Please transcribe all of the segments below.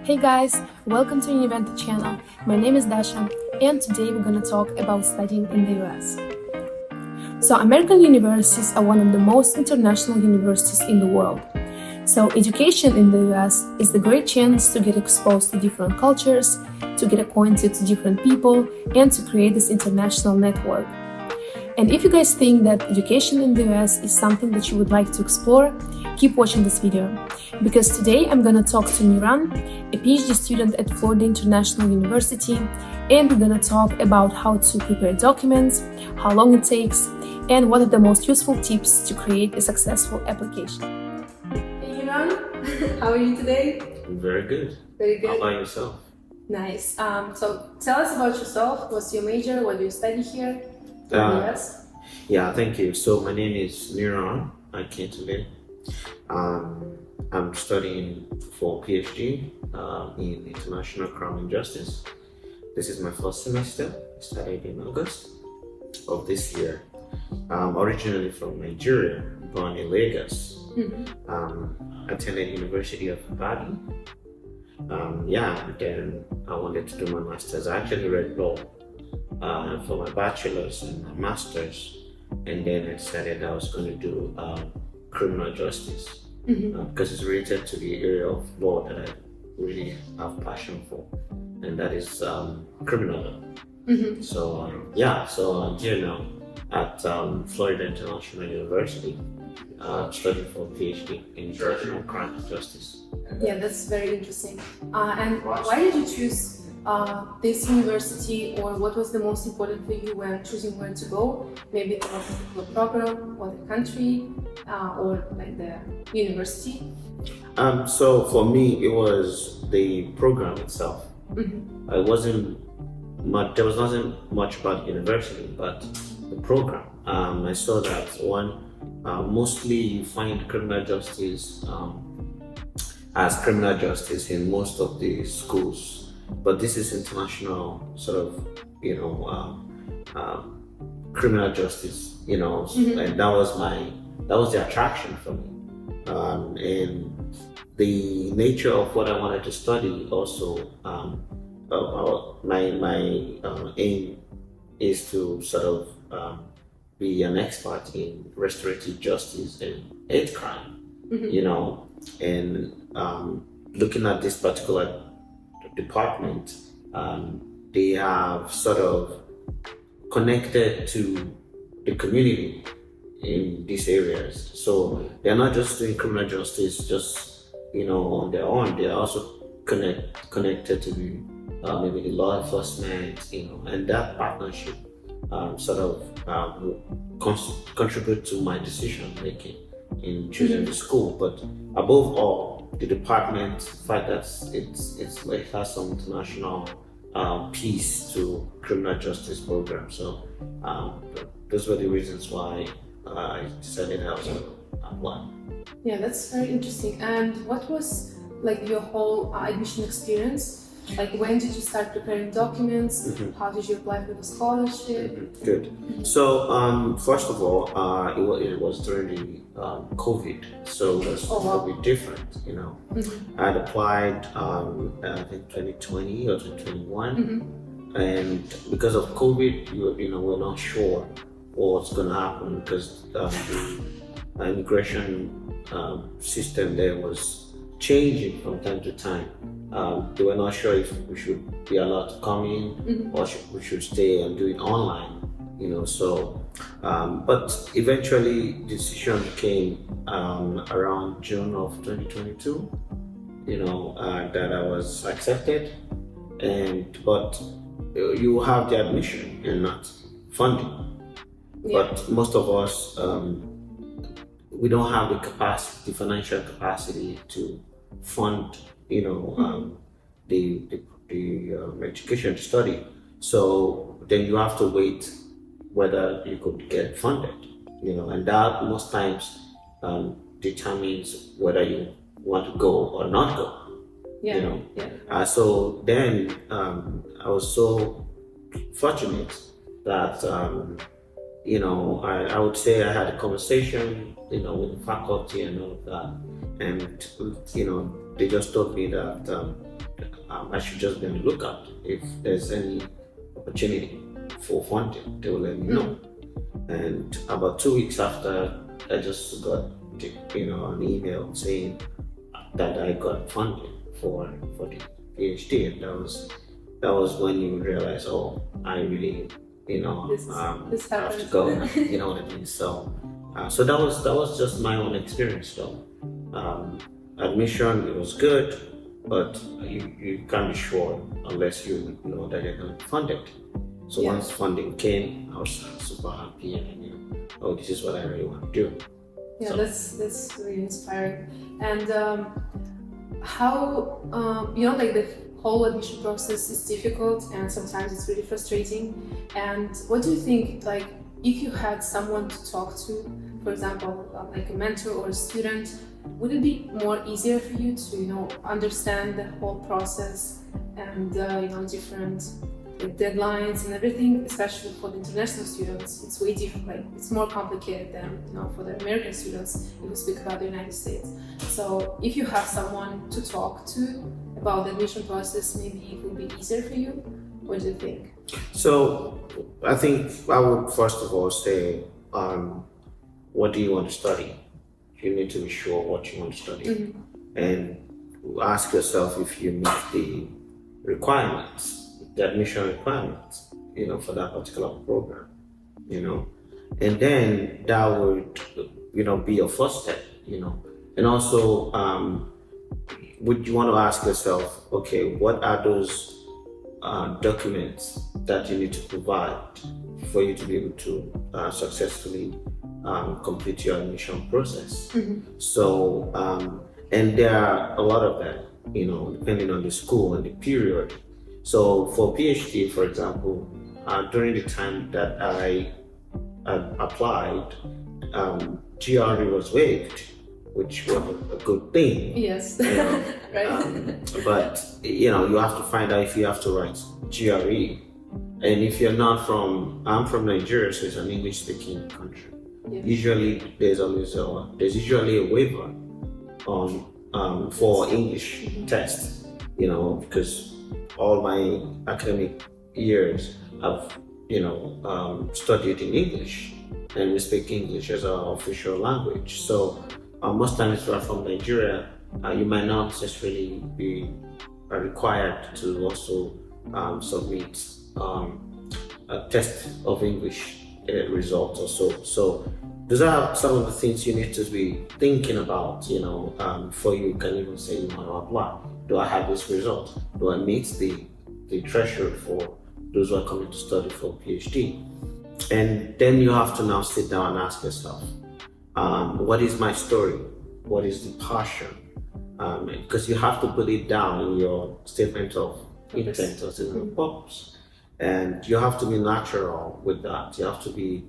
Hey guys, welcome to Univenter channel. My name is Dasha, and today we're going to talk about studying in the US. So American universities are one of the most international universities in the world. So education in the US is the great chance to get exposed to different cultures, to get acquainted to different people, and to create this international network. And if you guys think that education in the US is something that you would like to explore, keep watching this video, because today I'm gonna talk to Niran, a PhD student at Florida International University, and we're gonna talk about how to prepare documents, how long it takes, and what are the most useful tips to create a successful application. Hey Niran, how are you today? I'm very good. Very good. How about yourself? Nice. So tell us about yourself. What's your major? What do you study here in the US? Yeah, thank you. So my name is Niran. Acquainted. I'm studying for PhD in International Crime and Justice. This is my first semester. I started in August of this year. I'm originally from Nigeria, born in Lagos. Attended University of Ibadan. Then I wanted to do my master's. I actually read law for my bachelor's and my master's, and then I decided I was going to do criminal justice because it's related to the area of law that I really have passion for, and that is criminal law. So I'm here now at Florida International University, studying for a PhD in International Crime and Justice. Yeah, that's very interesting. And why did you choose this university, or what was the most important for you when choosing where to go? Maybe the particular program, or the country, or like the university? So for me, it was the program itself. There was nothing much about the university, but the program. I saw that mostly you find criminal justice as criminal justice in most of the schools, but this is international sort of, criminal justice, and that was the attraction for me. And the nature of what I wanted to study also, my aim is to sort of be an expert in restorative justice and hate crime, and looking at this particular department, they have sort of connected to the community in these areas. So they're not just doing criminal justice just on their own. They are also connected to maybe the law enforcement, and that partnership sort of contribute to my decision making in choosing the school. But above all, the department, the fact that it has some international piece to criminal justice program. So those were the reasons why I decided I was going to apply. Yeah, that's very interesting. And what was like your whole admission experience? Like, when did you start preparing documents? How did you apply for the scholarship? Good. So first of all, it was during the COVID, so it was a bit different. I had applied I think 2020 or 2021, and because of COVID, we're not sure what's going to happen, because the immigration system there was changing from time to time. They were not sure if we should be allowed to come in or we should stay and do it online, but eventually the decision came around June of 2022, that I was accepted, but you have the admission and not funding. But most of us, we don't have the capacity, the financial capacity to fund the education to study. So then you have to wait whether you could get funded, and that most times determines whether you want to go or not go. So then I was so fortunate that I would say I had a conversation with the faculty and all of that, and they just told me that I should just be on the lookout. If there's any opportunity for funding, they will let me know. And about 2 weeks after, I just got an email saying that I got funding for the PhD, and that was when you realize, oh, I really this have to go. You know what I mean? So that was just my own experience, though. Admission, it was good, but you can't be sure unless you know that you're going to be funded. So once funding came, I was super happy, and oh, this is what I really want to do. Yeah, so that's really inspiring. And how like the whole admission process is difficult, and sometimes it's really frustrating. And what do you think, like, if you had someone to talk to, for example, like a mentor or a student, would it be more easier for you to understand the whole process and different deadlines and everything, especially for the international students? It's way different, like it's more complicated than for the American students if we speak about the United States. So if you have someone to talk to about the admission process, maybe it would be easier for you. What do you think? So I think I would first of all say, what do you want to study? You need to be sure what you want to study, and ask yourself if you meet the requirements, the admission requirements, for that particular program, and then that would, be your first step, and also, would you want to ask yourself, okay, what are those documents that you need to provide for you to be able to successfully complete your admission process? So, and there are a lot of them, depending on the school and the period. So for PhD, for example, during the time that I applied, GRE was waived, which was a good thing. Yes, right. But you have to find out if you have to write GRE, and if you're not I'm from Nigeria, so it's an English-speaking country. Yeah. Usually, there's usually a waiver on for English tests, because all my academic years I've studied in English, and we speak English as our official language. So most times, if you are from Nigeria, you might not necessarily be required to also submit a test of English results or so. So those are some of the things you need to be thinking about, before you can even say you want to apply. Do I have this result? Do I meet the threshold for those who are coming to study for PhD? And then you have to now sit down and ask yourself, what is my story? What is the passion? Because you have to put it down in your statement of intent or statement of purpose. And you have to be natural with that. You have to be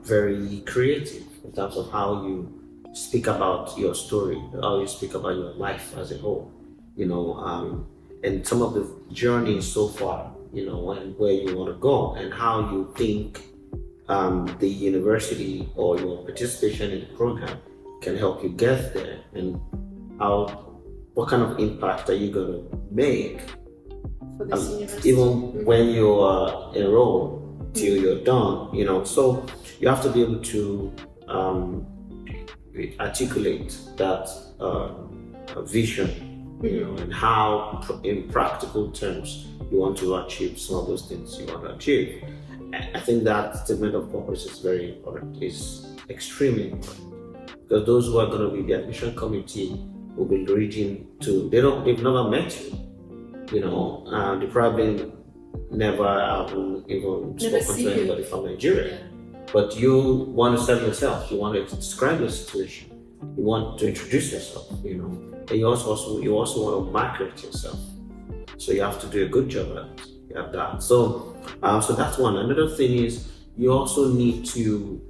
very creative in terms of how you speak about your story, how you speak about your life as a whole, and some of the journeys so far, and where you want to go, and how you think the university or your participation in the program can help you get there, and what kind of impact are you going to make for this university, even when you are enrolled till you're done, so you have to be able to articulate that vision, and how in practical terms you want to achieve some of those things you want to achieve. I think that statement of purpose is very important, is extremely important, because those who are going to be the admission committee will be reading to, they've never met you, they probably never have even spoken to anybody from Nigeria. But you want to sell yourself, you want to describe your situation, you want to introduce yourself, and you also want to market yourself. So you have to do a good job at that. So that's one. Another thing is you also need to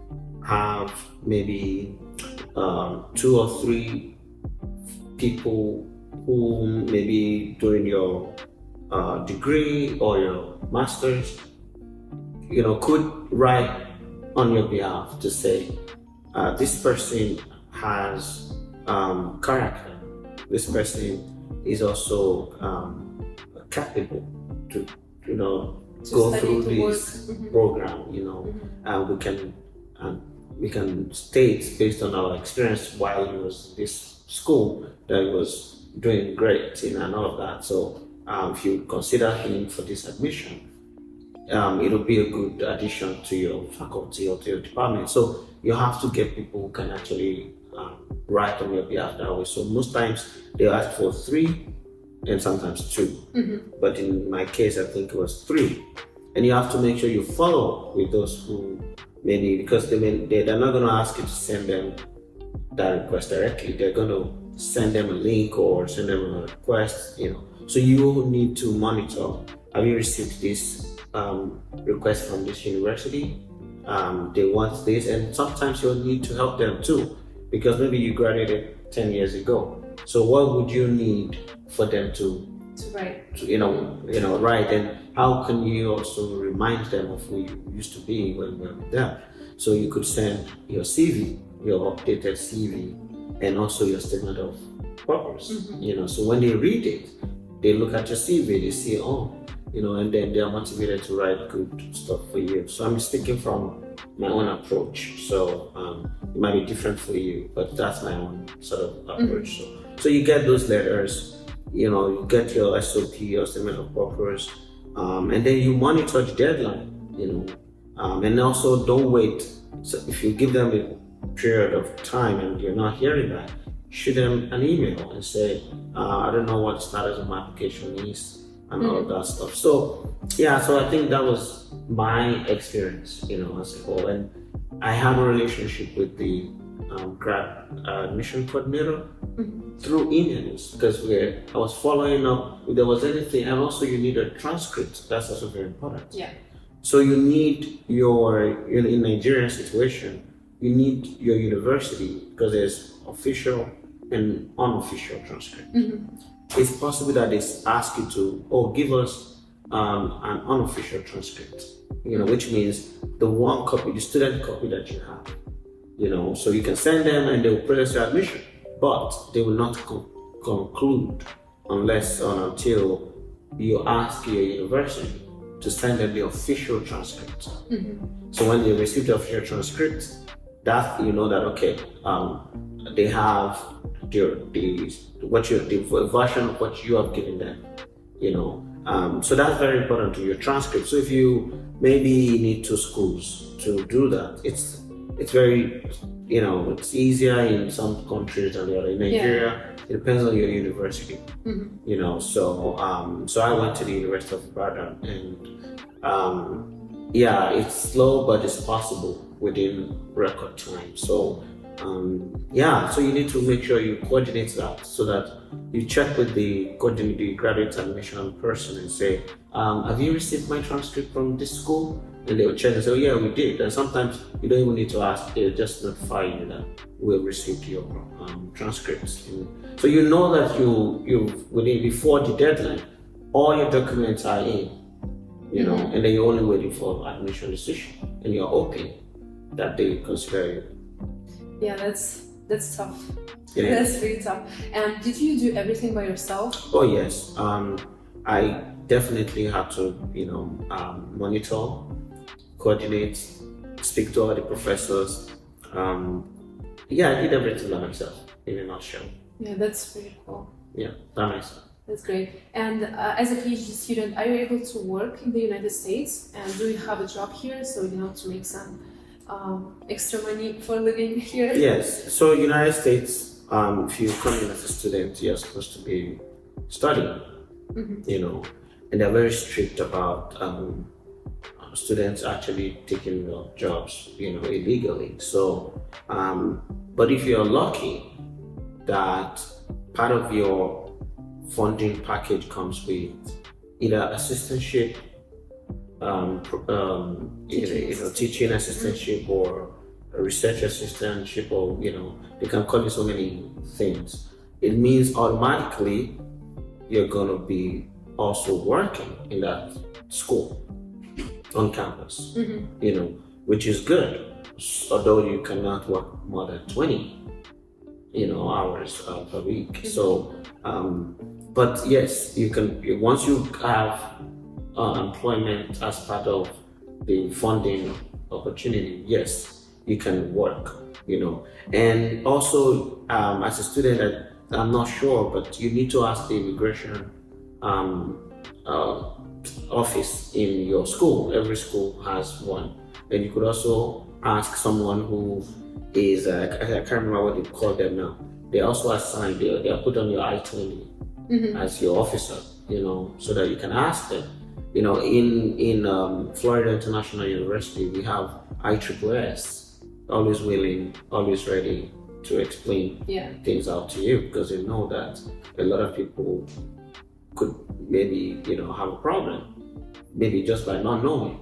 have maybe 2 or 3 people who maybe during your degree or your master's, could write on your behalf to say, this person has character, this person is also capable to, To go study, through to this work. program, and we can state based on our experience while he was this school that he was doing great, and all of that. So if you consider him for this admission, it'll be a good addition to your faculty or to your department. So you have to get people who can actually write on your behalf that way. So most times they ask for 3 and sometimes 2. But in my case, I think it was 3. And you have to make sure you follow with those who maybe, because they're not going to ask you to send them that request directly. They're going to send them a link or send them a request, So you need to monitor. Have you received this request from this university? They want this, and sometimes you'll need to help them too, because maybe you graduated 10 years ago. So what would you need for them to write? Right? And how can you also remind them of who you used to be when we were with them? So you could send your CV, your updated CV, and also your statement of purpose. So when they read it, they look at your CV, they see, and then they are motivated to write good stuff for you. So I'm speaking from my own approach. So it might be different for you, but that's my own sort of approach. So you get those letters, you get your SOP, your statement of purpose, and then you monitor the deadline, and also don't wait. So if you give them a period of time and you're not hearing back, shoot them an email and say, I don't know what the status of my application is, and all of that stuff. So I think that was my experience, as a whole. And I had a relationship with the grad admission coordinator through emails, because I was following up if there was anything, and also you need a transcript. That's also very important. Yeah. So you need in Nigerian situation, you need your university, because there's official and unofficial transcript. It's possible that they ask you to, give us an unofficial transcript, which means the one copy, the student copy that you have, so you can send them and they will process your admission, but they will not conclude unless or until you ask your university to send them the official transcript. So when they receive the official transcript, that that they have the version of what you have given them, so that's very important to your transcript. So if you maybe need 2 schools to do that, it's very, it's easier in some countries than the other. In Nigeria, it depends on your university, so I went to the University of Ibadan, and it's slow, but it's possible within record time. So so you need to make sure you coordinate that, so that you check with the graduate admission person and say, have you received my transcript from this school? And they will check and say, yeah, we did. And sometimes you don't even need to ask, they'll just notify you that we have received your transcripts. So you know that before the deadline, all your documents are in, and then you're only waiting for admission decision, and you're hoping that they consider you. Yeah, that's tough. Yeah. That's really tough. And did you do everything by yourself? Oh yes, I definitely had to, monitor, coordinate, speak to all the professors. I did everything by myself, in a nutshell. Yeah, that's pretty cool. Yeah, that makes sense. That's great. And as a PhD student, are you able to work in the United States? And do you have a job here, so to make some extra money for living here? Yes. So United States, if you come in as a student, you're supposed to be studying, and they're very strict about students actually taking jobs, illegally. So, but if you're lucky that part of your funding package comes with either assistantship, teaching assistantship, or a research assistantship, or they can call it so many things. It means automatically you're gonna be also working in that school on campus, which is good. Although you cannot work more than 20, hours per week. So, but yes, you can, once you have employment as part of the funding opportunity, yes, you can work, and also as a student, I'm not sure, but you need to ask the immigration office in your school. Every school has one. And you could also ask someone who is, I can't remember what they call them now. They also assigned, they are put on your I-20 as your officer, so that you can ask them. In Florida International University, we have ISSS, always willing, always ready to explain things out to you, because they know that a lot of people could maybe, have a problem, maybe just by not knowing,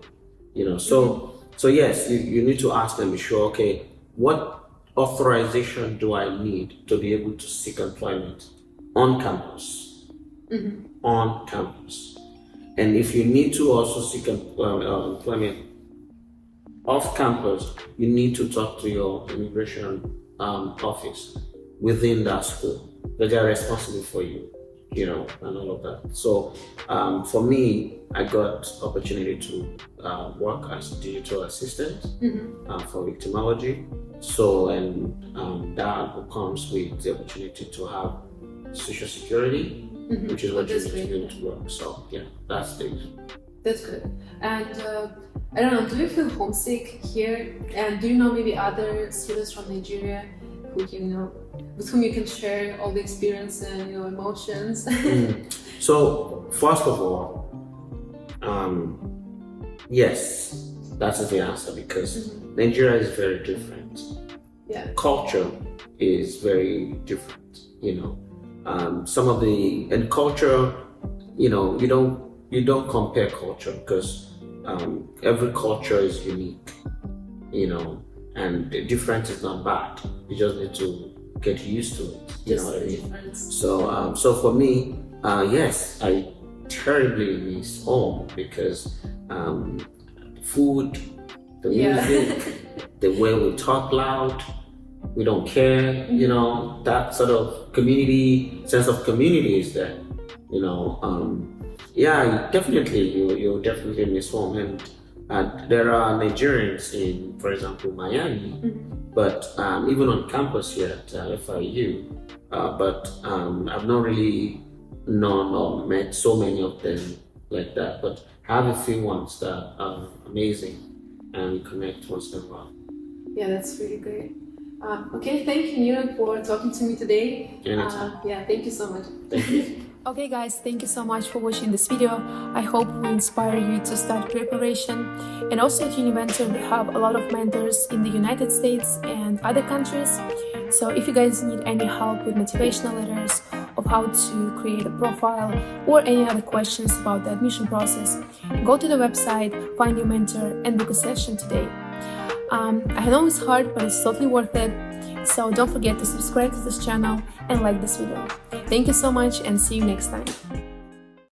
So yes, you need to ask them, be sure, okay, what authorization do I need to be able to seek employment on campus? On campus. And if you need to also seek employment off campus, you need to talk to your immigration office within that school, because they are responsible for you, and all of that. So for me, I got opportunity to work as a digital assistant for victimology. So, and that comes with the opportunity to have social security, which is what you need to do to work. So yeah, that's it. That's good. And I don't know, do you feel homesick here? And do you know maybe other students from Nigeria who with whom you can share all the experience and emotions? So first of all, yes, that's the answer, because Nigeria is very different. Yeah. Culture is very different. Some of the culture, you don't compare culture, because every culture is unique, and the difference is not bad. You just need to get used to it. You know what I mean? So for me, yes, I terribly miss home, because food, the music, the way we talk loud, we don't care, that sort of sense of community is there, yeah, definitely, you'll definitely miss home. And there are Nigerians in, for example, Miami, but even on campus here at FIU, but I've not really known or met so many of them like that, but I have a few ones that are amazing, and we connect once in a while. Yeah, that's really great. Okay, thank you, Niran, for talking to me today. Yeah, thank you so much. Thank you. Okay guys, thank you so much for watching this video. I hope we inspire you to start preparation. And also at Univenter, we have a lot of mentors in the United States and other countries. So if you guys need any help with motivational letters, of how to create a profile, or any other questions about the admission process, go to the website, find your mentor, and book a session today. I know it's hard, but it's totally worth it. So don't forget to subscribe to this channel and like this video. Thank you so much, and see you next time.